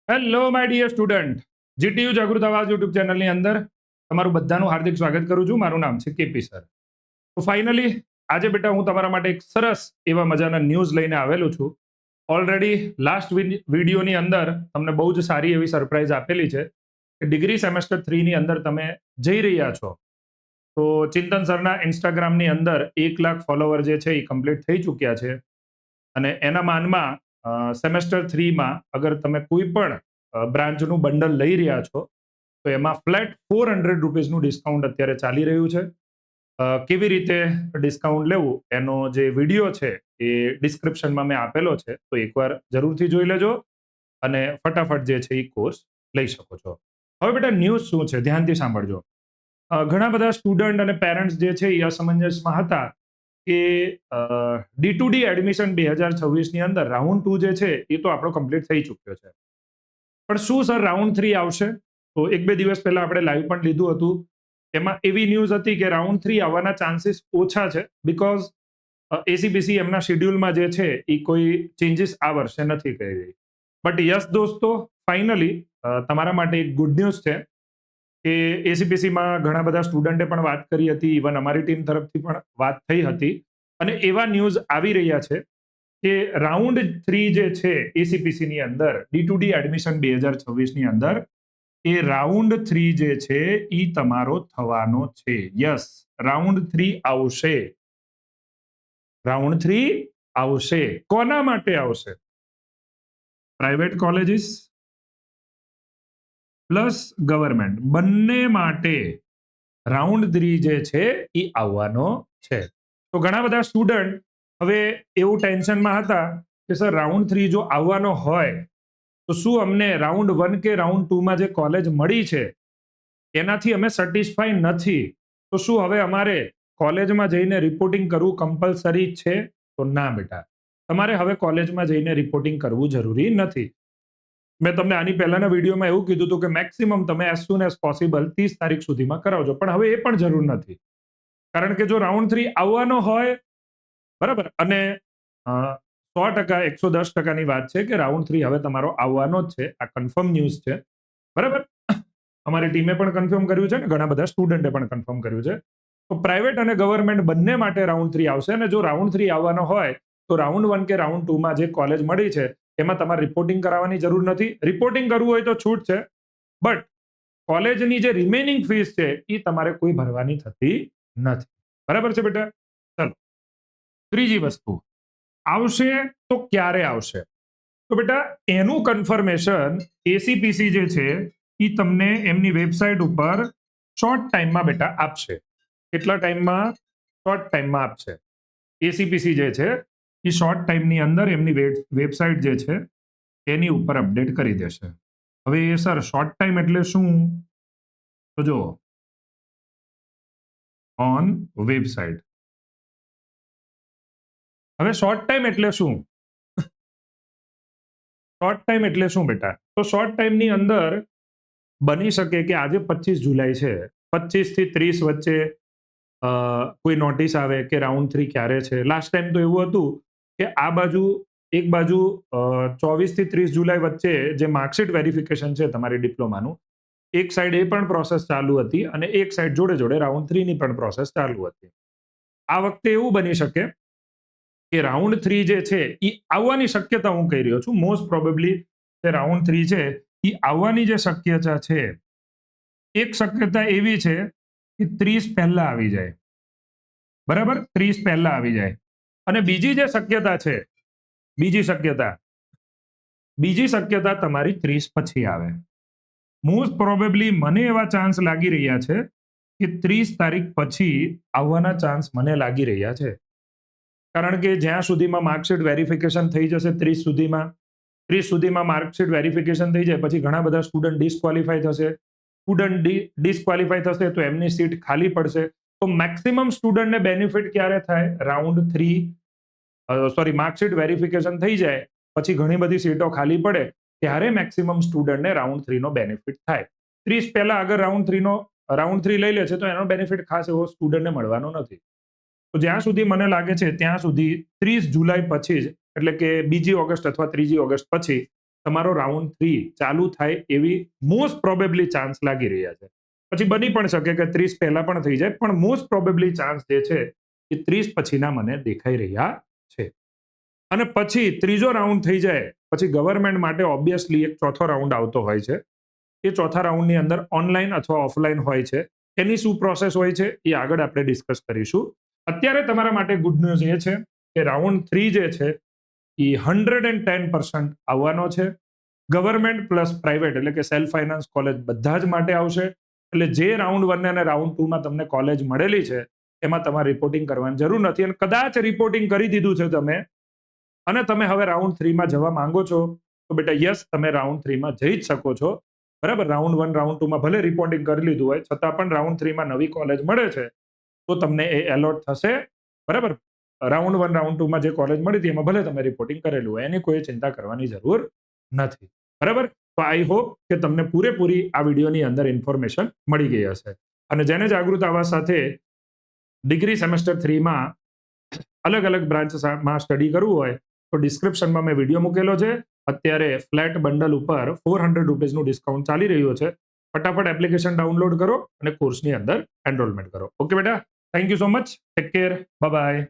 Hello my dear student, GTU જાગૃત આવાજ YouTube ચેનલની અંદર તમારું બધાનું હાર્દિક સ્વાગત કરું છું. મારું નામ છે કેપી સર. તો ફાઇનલી આજે બેટા હું તમારા માટે એક સરસ એવા મજાના ન્યૂઝ લઈને આવેલો છું. ઓલરેડી લાસ્ટ વિડીયોની અંદર તમને બહુ જ સારી એવી સરપ્રાઈઝ આપેલી છે કે ડિગ્રી સેમેસ્ટર 3 ની અંદર તમે જઈ રહ્યા છો. તો ચિંતન સરના ઇન્સ્ટાગ્રામની અંદર 1 લાખ ફોલોવર જે છે એ કમ્પ્લીટ થઈ ચૂક્યા છે. અને એના માનમાં સેમેસ્ટર 3માં અગર તમે કોઈ પણ બ્રાન્ચનું બંડલ લઈ રહ્યા છો તો એમાં ફ્લેટ 400 રૂપીસનું ડિસ્કાઉન્ટ અત્યારે ચાલી રહ્યું છે. કેવી રીતે ડિસ્કાઉન્ટ લેવું એનો જે વિડીયો છે એ ડિસ્ક્રિપ્શનમાં મેં આપેલો છે, તો એકવાર જરૂરથી જોઈ લેજો અને ફટાફટ જે છે એ કોર્સ લઈ શકો છો. હવે બેટા ન્યૂઝ શું છે ધ્યાનથી સાંભળજો. ઘણા બધા સ્ટુડન્ટ અને પેરેન્ટ્સ જે છે એ અસમંજસમાં હતા કે D2D એડમિશન 2026 ની અંદર રાઉન્ડ 2 જે છે એ તો આપણો કમ્પ્લીટ થઈ ચૂક્યો છે, પણ શું સર રાઉન્ડ 3 આવશે? તો 1-2 દિવસ પહેલા આપણે લાઈવ પણ લીધું હતું. એમાં એવી ન્યૂઝ હતી કે રાઉન્ડ 3 આવવાના ચાન્સીસ ઓછા છે, બીકોઝ એસીબીસી એમના શેડ્યુલમાં જે છે એ કોઈ ચેન્જીસ આ વર્ષે નથી કરી રહી. બટ યસ દોસ્તો, ફાઇનલી તમારા માટે એક ગુડ ન્યૂઝ છે કે એસીપીસીમાં ઘણા બધા સ્ટુડન્ટે પણ વાત કરી હતી, ઇવન અમારી ટીમ તરફથી પણ વાત થઈ હતી, અને એવા ન્યૂઝ આવી રહ્યા છે કે રાઉન્ડ 3 જે છે એસીપીસી ની અંદર D2D એડમિશન 2026 ની અંદર એ રાઉન્ડ 3 જે છે એ તમારો થવાનો છે. યસ, રાઉન્ડ 3 આવશે. રાઉન્ડ 3 આવશે. કોના માટે આવશે? પ્રાઇવેટ કોલેજીસ પ્લસ ગવર્મેન્ટ બંને માટે રાઉન્ડ 3 જે છે એ આવવાનો છે. તો ઘણા બધા સ્ટુડન્ટ હવે એવું ટેન્શનમાં હતા કે સર રાઉન્ડ 3 જો આવવાનો હોય તો શું અમને રાઉન્ડ 1 કે રાઉન્ડ 2 માં જે કોલેજ મળી છે એનાથી અમે સેટિસ્ફાઈ નથી, તો શું હવે અમારે કોલેજમાં જઈને રિપોર્ટિંગ કરવું કમ્પલસરી છે? તો ના બેટા, તમારે હવે કોલેજમાં જઈને રિપોર્ટિંગ કરવું જરૂરી નથી. મેં તમને આની પહેલાના વિડીયોમાં એવું કીધું હતું કે મેક્સિમમ તમે એઝ સુન એઝ પોસિબલ 30 તારીખ સુધીમાં કરાવજો, પણ હવે એ પણ જરૂર નથી. કારણ કે જો રાઉન્ડ 3 આવવાનો હોય, બરાબર, અને 100%, 110%ની વાત છે કે રાઉન્ડ 3 હવે તમારો આવવાનો જ છે. આ કન્ફર્મ ન્યૂઝ છે, બરાબર. અમારી ટીમે પણ કન્ફર્મ કર્યું છે ને ઘણા બધા સ્ટુડન્ટે પણ કન્ફર્મ કર્યું છે. તો પ્રાઇવેટ અને ગવર્મેન્ટ બંને માટે રાઉન્ડ 3 આવશે. અને જો રાઉન્ડ 3 આવવાનો હોય તો રાઉન્ડ 1 કે રાઉન્ડ 2 માં જે કોલેજ મળી છે એમાં તમારે રિપોર્ટિંગ કરાવવાની જરૂર નથી. રિપોર્ટિંગ કરવું હોય તો છૂટ છે, બટ કોલેજની જે રિમેનિંગ ફીસ છે એ તમારે કોઈ ભરવાની થતી નથી. બરાબર છે બેટા? ચલો, ત્રીજી વસ્તુ આવશે તો ક્યારે આવશે? તો બેટા એનું કન્ફર્મેશન એસીપીસી જે છે એ તમને એમની વેબસાઇટ ઉપર શોર્ટ ટાઈમમાં બેટા આપશે. કેટલા ટાઈમમાં? શોર્ટ ટાઈમમાં આપશે. એસીપીસી જે છે એ શોર્ટ ટાઈમની અંદર એમની વેબસાઇટ જે છે એની ઉપર અપડેટ કરી દેશે. હવે સર શોર્ટ ટાઈમ એટલે શું? તો જો ઓન વેબસાઇટ. હવે શોર્ટ ટાઈમ એટલે શું? શોર્ટ ટાઈમ એટલે શું બેટા? તો શોર્ટ ટાઈમની અંદર બની શકે કે આજે 25 જુલાઈ છે, 25 થી 30 વચ્ચે કોઈ નોટિસ આવે કે રાઉન્ડ 3 ક્યારે છે. લાસ્ટ ટાઈમ તો એવું હતું કે આ બાજુ એક બાજુ 24 થી 30 જુલાઈ વચ્ચે જે માર્કશીટ વેરિફિકેશન છે તમારી ડિપ્લોમાનું, એક સાઈડ એ પણ પ્રોસેસ ચાલુ હતી અને એક સાઈડ જોડે જોડે રાઉન્ડ 3 ની પણ પ્રોસેસ ચાલુ હતી. આ વખતે એવું બની શકે કે રાઉન્ડ 3 જે છે એ આવવાની શક્યતા હું કહી રહ્યો છું. મોસ્ટ પ્રોબેબલી જે રાઉન્ડ 3 છે એ આવવાની જે શક્યતા છે, એક શક્યતા એવી છે કે 30 પહેલા આવી જાય. બરાબર, 30 પહેલા આવી જાય. અને બીજી જે શક્યતા છે, બીજી શક્યતા તમારી 30 પછી આવે. મોસ્ટ પ્રોબેબલી મને એવા ચાન્સ લાગી રહ્યા છે કે 30 તારીખ પછી આવવાના ચાન્સ મને લાગી રહ્યા છે. કારણ કે જ્યાં સુધીમાં માર્કશીટ વેરિફિકેશન થઈ જશે 30 સુધીમાં માર્કશીટ વેરિફિકેશન થઈ જાય પછી ઘણા બધા સ્ટુડન્ટ ડિસ્ક્વોલિફાય થશે. સ્ટુડન્ટ ડિસ્ક્વોલિફાય થશે તો એમની સીટ ખાલી પડશે. તો મેક્સિમમ સ્ટુડન્ટને બેનિફિટ ક્યારે થાય? રાઉન્ડ 3 માર્કશીટ વેરિફિકેશન થઈ જાય પછી ઘણી બધી સીટો ખાલી પડે ત્યારે મેક્સિમમ સ્ટુડન્ટને રાઉન્ડ 3 નો બેનિફિટ થાય. 30 પહેલા અગર રાઉન્ડ 3 લઈ લે છે તો એનો બેનિફિટ ખાસ એવો સ્ટુડન્ટને મળવાનો નથી. તો જ્યાં સુધી મને લાગે છે ત્યાં સુધી 30 જુલાઈ પછી જ, એટલે કે 2 ઓગસ્ટ અથવા 3 ઓગસ્ટ પછી તમારો રાઉન્ડ 3 ચાલુ થાય એવી મોસ્ટ પ્રોબેબલી ચાન્સ લાગી રહ્યા છે. પછી બની પણ શકે કે 30 પહેલા પણ થઈ જાય, પણ મોસ્ટ પ્રોબેબલી ચાન્સ જે છે એ 30 પછીના મને દેખાઈ રહ્યા છે. અને પછી ત્રીજો રાઉન્ડ થઈ જાય પછી ગવર્મેન્ટ માટે ઓબ્વિયસલી એક ચોથો રાઉન્ડ આવતો હોય છે. એ ચોથા રાઉન્ડની અંદર ઓનલાઈન અથવા ઓફલાઈન હોય છે. એની શું પ્રોસેસ હોય છે એ આગળ આપણે ડિસ્કસ કરીશું. અત્યારે તમારા માટે ગુડ ન્યૂઝ એ છે કે રાઉન્ડ 3 જે છે એ 110% આવવાનો છે. ગવર્મેન્ટ પ્લસ પ્રાઇવેટ એટલે કે સેલ્ફ ફાઇનાન્સ કોલેજ બધા જ માટે આવશે. એટલે જે રાઉન્ડ 1 અને રાઉન્ડ 2 માં તમને કોલેજ મળેલી છે એમાં તમારે રિપોર્ટિંગ કરવાની જરૂર નથી. અને કદાચ રિપોર્ટિંગ કરી દીધું છે તમે અને તમે હવે રાઉન્ડ 3 માં જવા માંગો છો તો બેટા યસ, તમે રાઉન્ડ 3 માં જઈ જ શકો છો. બરાબર, રાઉન્ડ 1 રાઉન્ડ 2 માં ભલે રિપોર્ટિંગ કરી લીધું હોય છતાં પણ રાઉન્ડ 3 માં નવી કોલેજ મળે છે તો તમને એ એલોટ થશે. બરાબર, રાઉન્ડ 1 રાઉન્ડ 2 માં જે કોલેજ મળી હતી એમાં ભલે તમે રિપોર્ટિંગ કરેલું હોય, એની કોઈ ચિંતા કરવાની જરૂર નથી. બરાબર, તો આઈ હોપ કે તમને પૂરેપૂરી આ વિડીયોની અંદર ઇન્ફોર્મેશન મળી ગઈ હશે. અને જેને જાગૃત આવાસ સાથે ડિગ્રી સેમેસ્ટર 3 માં અલગ અલગ બ્રાન્ચમાં સ્ટડી કરવું હોય તો ડિસ્ક્રિપ્શનમાં મેં વિડીયો મૂકેલો છે. અત્યારે ફ્લેટ બંડલ ઉપર 400 રૂપીઝનું ડિસ્કાઉન્ટ ચાલી રહ્યું છે. ફટાફટ એપ્લિકેશન ડાઉનલોડ કરો અને કોર્સની અંદર એનરોલમેન્ટ કરો. ઓકે બેટા, thank you so much, take care, bye bye.